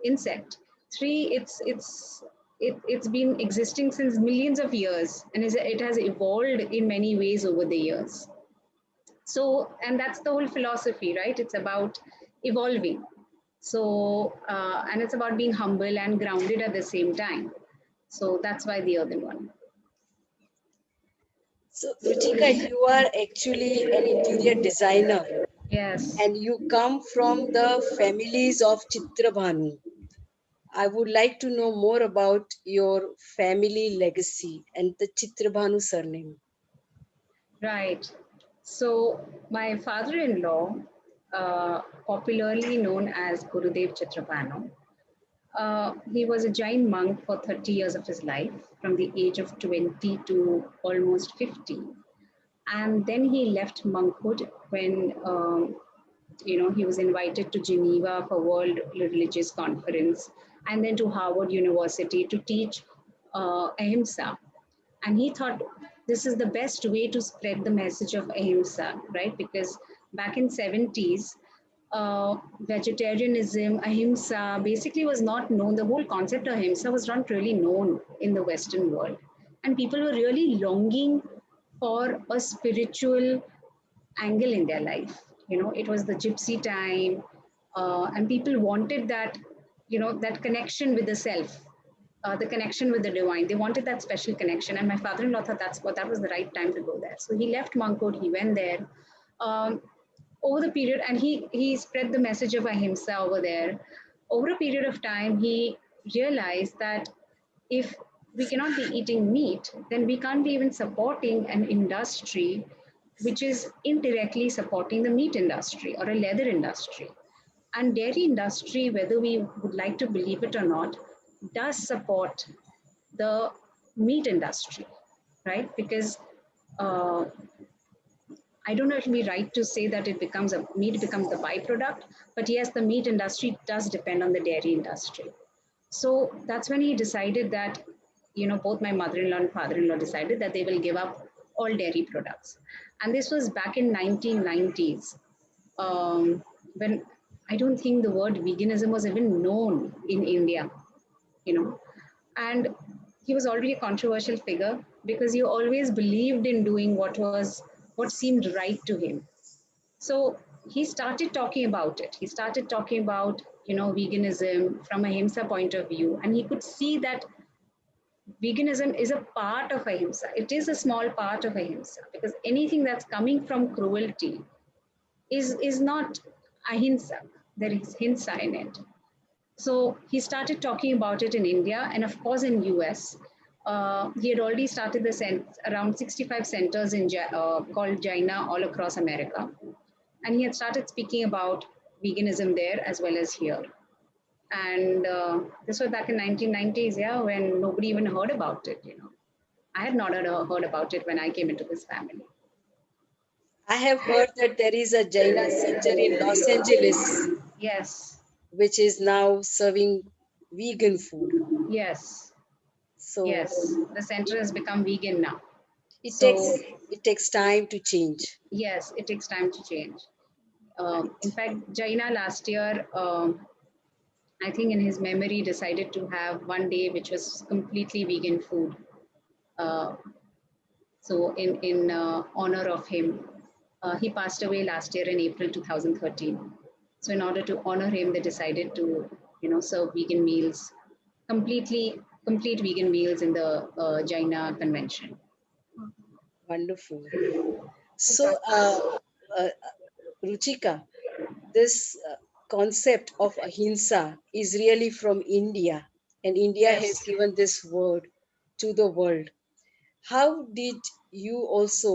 insect. Three, it's been existing since millions of years, and it has evolved in many ways over the years. So, and that's the whole philosophy, right? It's about evolving. So, and it's about being humble and grounded at the same time. So that's why the earthen one. So, Ruchika, you are actually an interior designer Yes. and you come from the families of Chitrabhanu. I would like to know more about your family legacy and the Chitrabhanu surname. Right. So my father-in-law, popularly known as Gurudev Chitrabhanu, he was a Jain monk for 30 years of his life, from the age of 20 to almost 50. And then he left monkhood when he was invited to Geneva for World Religious Conference, and then to Harvard University to teach ahimsa. And he thought this is the best way to spread the message of ahimsa, right? Because back in 70s, vegetarianism, ahimsa basically was not known. The whole concept of ahimsa was not really known in the Western world. And people were really longing for a spiritual angle in their life. It was the gypsy time, and people wanted that, that connection with the self, the connection with the divine. They wanted that special connection, and my father-in-law thought that was the right time to go there. So he left monkhood. He went there. Um, Over the period, and he spread the message of ahimsa over there. Over a period of time, he realized that if we cannot be eating meat, then we can't be even supporting an industry which is indirectly supporting the meat industry or a leather industry. And dairy industry, whether we would like to believe it or not, does support the meat industry, right? Because uh, I don't know if it would be right to say that meat becomes the byproduct, but yes, the meat industry does depend on the dairy industry. So that's when he decided that, both my mother-in-law and father-in-law decided that they will give up all dairy products. And this was back in 1990s, when I don't think the word veganism was even known in India, you know. And he was already a controversial figure because he always believed in doing what seemed right to him. So he started talking about it. He started talking about, veganism from a ahimsa point of view. And he could see that veganism is a part of ahimsa. It is a small part of ahimsa because anything that's coming from cruelty is not ahimsa. There is hinsa in it. So he started talking about it in India and of course in US. He had already started around 65 centers called Jaina all across America. And he had started speaking about veganism there as well as here. And this was back in 1990s, yeah, when nobody even heard about it. I had not heard about it when I came into this family. I have heard that there is a Jaina center in Los Angeles Yes, which is now serving vegan food. yes, So yes. The center has become vegan now. it So, takes it takes time to change. yes, it takes time to change. In Right. fact, Jaina last year, I think in his memory, decided to have one day which was completely vegan food. Uh, so, in honor of him, he passed away last year in April 2013. So, in order to honor him, they decided to, serve vegan meals, complete vegan meals in the Jaina convention. Wonderful. So So, that's uh, Ruchika, this concept of ahimsa is really from India, and India has yes. given this word to the world. How did you also,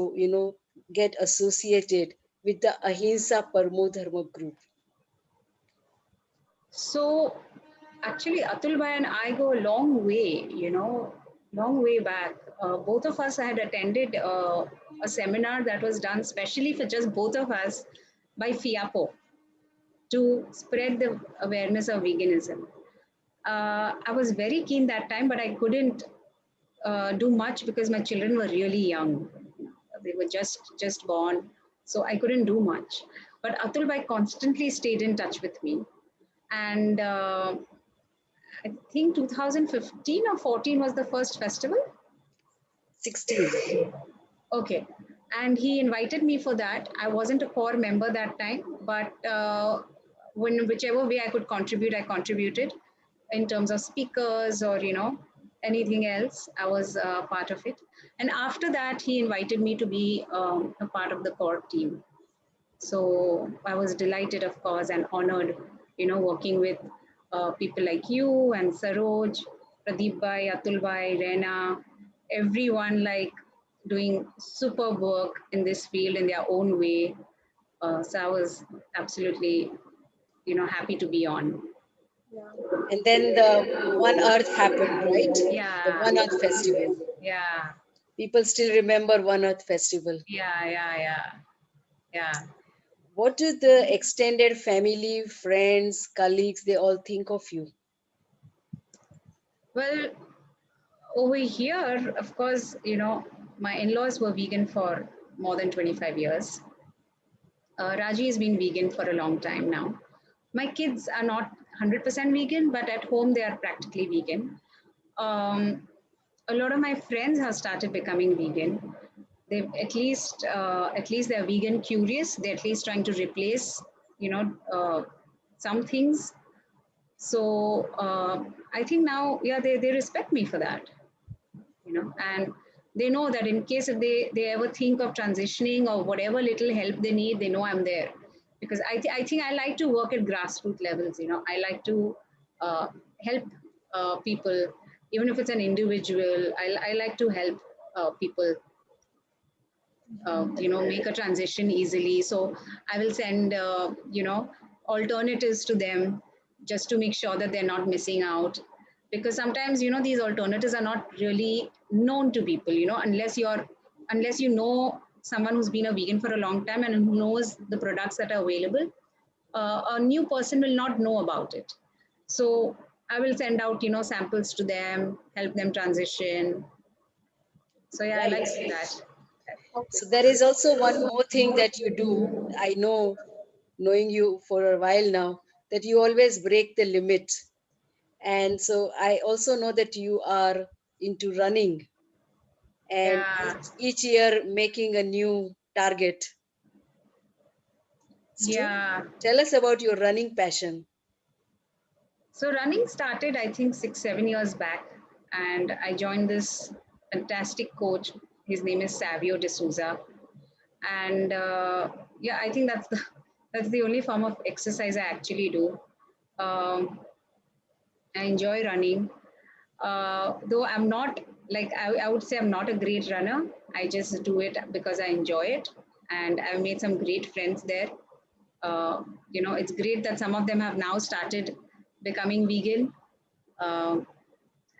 get associated with the Ahimsa Parmo Dharma group? So actually, Atul Bhai and I go a long way, long way back. Both of us had attended a seminar that was done specially for just both of us by FIAPO to spread the awareness of veganism. I was very keen that time, but I couldn't do much because my children were really young. They were just born, so I couldn't do much. But Atul Bhai constantly stayed in touch with me. And I think 2015 or 14 was the first festival. 16. Okay. And he invited me for that. I wasn't a core member that time, but when whichever way I could contribute, I contributed in terms of speakers or anything else. I was part of it. And after that, he invited me to be a part of the core team. So I was delighted, of course, and honored, working with people like you and Saroj, Pradeep Bhai, Atul Bhai, Rena, everyone like doing superb work in this field in their own way. So I was absolutely, happy to be on. And then the One Earth happened, right? The Yeah, One Earth Festival. yeah, People still remember One Earth Festival. yeah. What do the extended family, friends, colleagues, they all think of you? Well, over here, of course, my in-laws were vegan for more than 25 years. Raji has been vegan for a long time now. My kids are not 100% vegan, but at home they are practically vegan. Um, a lot of my friends have started becoming vegan. They've at least they're vegan curious. They're at least trying to replace, some things. So I think now, yeah, they respect me for that, and they know that in case if they ever think of transitioning or whatever little help they need, they know I'm there, because I think I like to work at grassroots levels. I like to uh, help people, even if it's an individual. I like to help people make a transition easily. So I will send alternatives to them, just to make sure that they're not missing out, because sometimes these alternatives are not really known to people, unless you know someone who's been a vegan for a long time and who knows the products that are available. A new person will not know about it. So I will send out samples to them, help them transition. So yeah, I like Right. to do that. Okay. So there is also one more thing that you do. I know, knowing you for a while now, that you always break the limit. And so I also know that you are into running and Yeah, each year making a new target. It's true. yeah. Tell us about your running passion. So running started, I think, 6, 7 years back, and I joined this fantastic coach. His name is Savio D'Souza, and yeah, I think that's the only form of exercise I actually do. Um, I enjoy running, though I'm not like I would say I'm not a great runner. I just do it because I enjoy it, and I've made some great friends there. It's great that some of them have now started becoming vegan, uh,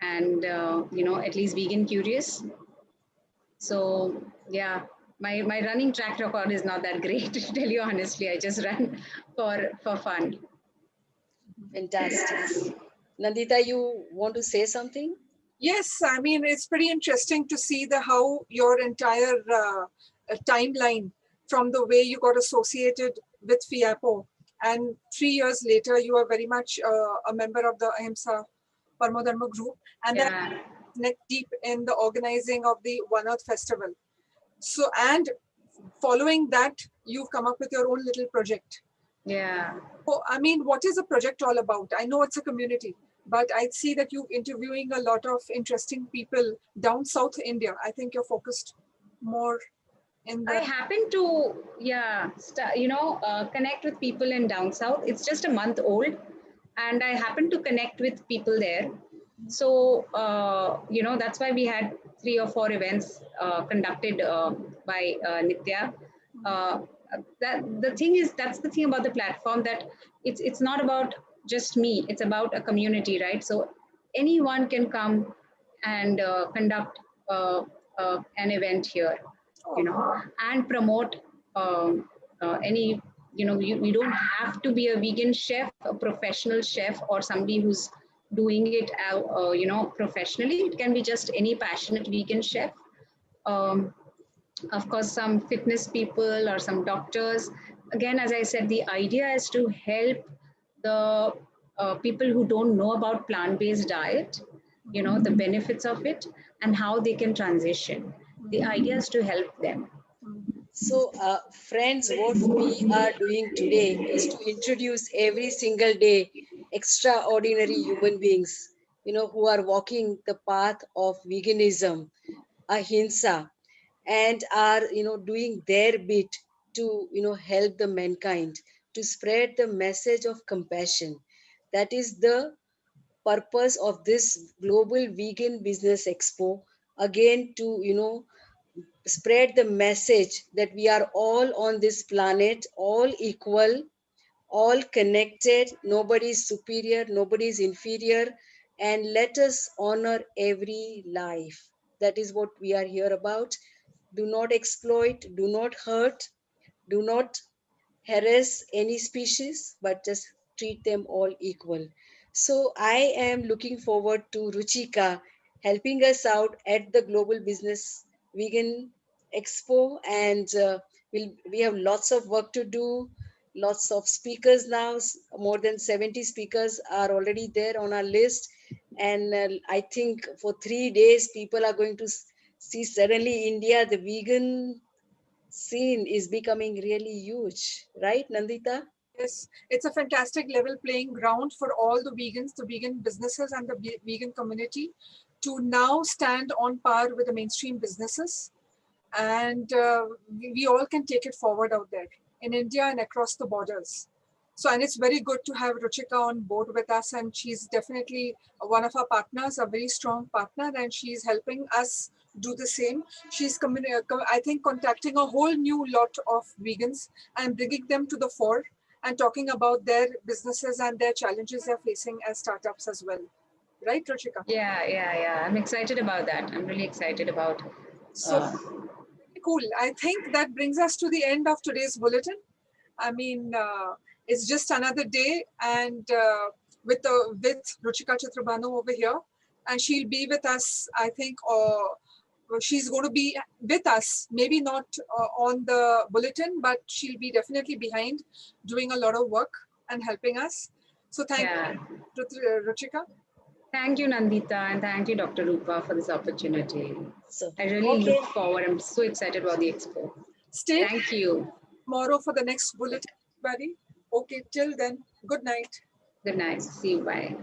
and at least vegan curious. So yeah, my running track record is not that great, to tell you honestly. I just run for fun. Fantastic. Nandita, you want to say something? Yes, I mean, it's pretty interesting to see the how your entire timeline, from the way you got associated with FIAPO, and 3 years later you are very much a member of the Ahimsa Parmodharma group, and then Yeah, neck deep in the organizing of the One Earth Festival. So, and following that, you've come up with your own little project. yeah. So, I mean, what is the project all about? I know it's a community, but I see that you're interviewing a lot of interesting people down South India. I think you're focused more in I the. happen to, yeah, connect with people in down south. It's just a month old, and I happen to connect with people there. So, that's why we had 3 or 4 events conducted by Nitya. Uh, that the thing is, that's the thing about the platform, that it's not about just me. It's about a community, right? So anyone can come and conduct an event here, Oh, and promote any, we don't have to be a vegan chef, a professional chef, or somebody who's doing it professionally. It can be just any passionate vegan chef. um, of course, some fitness people or some doctors. Again, as I said, the idea is to help the people who don't know about plant-based diet, the benefits of it and how they can transition. The idea is to help them. So, friends, what we are doing today is to introduce every single day extraordinary human beings, who are walking the path of veganism, ahimsa, and are, doing their bit to, help the mankind, to spread the message of compassion. That is the purpose of this global vegan business expo. Again, to, spread the message that we are all on this planet, all equal, all connected, nobody is superior, nobody is inferior, and let us honor every life. That is what we are here about. Do not exploit, do not hurt, do not harass any species, but just treat them all equal. So I am looking forward to Ruchika helping us out at the Global Business Vegan Expo, and we have lots of work to do. Lots of speakers now. More than 70 speakers are already there on our list, and I think for 3 days people are going to see suddenly India, the vegan scene is becoming really huge, right, Nandita? Yes, it's a fantastic level playing ground for all the vegans, the vegan businesses, and the vegan community to now stand on par with the mainstream businesses. And we all can take it forward out there in India and across the borders. So, and it's very good to have Ruchika on board with us, and she's definitely one of our partners, a very strong partner, and she's helping us do the same. She's, I think, contacting a whole new lot of vegans and bringing them to the fore and talking about their businesses and their challenges they're facing as startups as well. Right, Ruchika? Yeah. I'm excited about that. I'm really excited about. So, cool. I think that brings us to the end of today's bulletin. I mean, it's just another day, and with Ruchika Chitrabhanu over here, and she'll be with us. I think, she's going to be with us. Maybe not on the bulletin, but she'll be definitely behind, doing a lot of work and helping us. So thank you, Ruchika. Thank you, Nandita, and thank you, Dr. Rupa, for this opportunity. So, I really okay. look forward. I'm so excited about the expo. Thank you. Tomorrow for the next bulletin, everybody. Okay, till then, good night. Good night. See you. Bye.